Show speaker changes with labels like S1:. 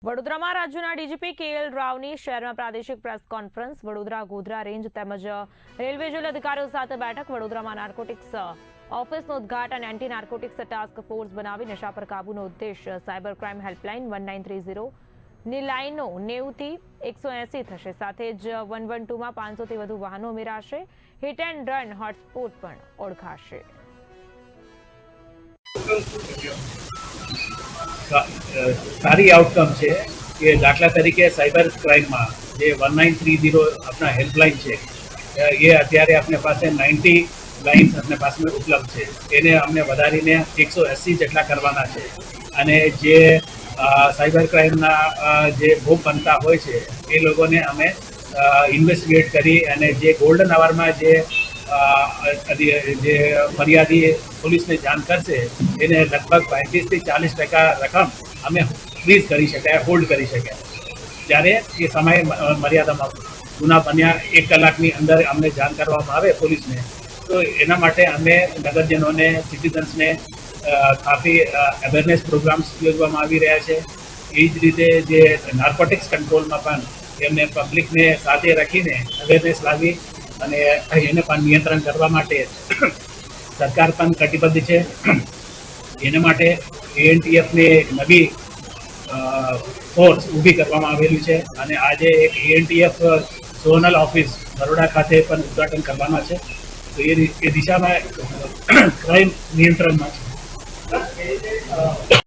S1: વડોદરામાં રાજ્યના DGP KL રાવની શહેરમાં પ્રાદેશિક press conference Vadodara Godhra range તેમજ રેલવે જેલ અધિકારીઓ સાથે બેઠક વડોદરામાં નાર્કોટિક્સ ઓફિસનું ઉદ્ઘાટન એન્ટી નાર્કોટિક્સ ટાસ્ક ફોર્સ બનાવી નશા પર કાબૂનો ઉદ્દેશ સાયબર ક્રાઇમ હેલ્પલાઇન 1930 ની લાઇનો 90 થી 180 થશે સાથે જ 112માં 500થી વધુ વાહનો ઉમેરાશે હિટ એન્ડ રન હોટસ્પોટ પણ ઓળખાશે
S2: સારી આઉટકમ છે કે દાખલા તરીકે સાયબર ક્રાઇમમાં જે 1930 આપણા હેલ્પલાઇન છે એ અત્યારે આપણી પાસે 90 લાઇન્સ આપણી પાસે ઉપલબ્ધ છે એને અમને વધારીને 180 જેટલા કરવાના છે અને જે સાયબર ક્રાઇમના જે ભોગ બનતા હોય છે એ લોકોને અમે ઇન્વેસ્ટિગેટ કરી અને જે ગોલ્ડન આવરમાં જે ફરિયાદી પોલીસને જાણ કરશે એને લગભગ 35 થી 40% રકમ અમે ફ્રીઝ કરી શકાય હોલ્ડ કરી શકાય જ્યારે એ સમય મર્યાદામાં ગુના બન્યા 1 કલાકની અંદર અમને જાણ કરવામાં આવે પોલીસને તો એના માટે અમે નગરજનોને સિટીઝન્સને કાફી અવેરનેસ પ્રોગ્રામ્સ યોજવામાં આવી રહ્યા છે એ જ રીતે જે નાર્કોટિક્સ કંટ્રોલમાં પણ એમને પબ્લિકને સાથે રાખીને અવેરનેસ લાવી અને એને પણ નિયંત્રણ કરવા માટે સરકાર પણ કટિબદ્ધ છે એના માટે એએનટીએફને એક નવી ફોર્સ ઊભી કરવામાં આવેલી છે અને આજે એક એએનટીએફ ઝોનલ ઓફિસ બરોડા ખાતે પણ ઉદ્ઘાટન કરવાના છે તો એ દિશામાં ક્રાઇમ નિયંત્રણમાં છે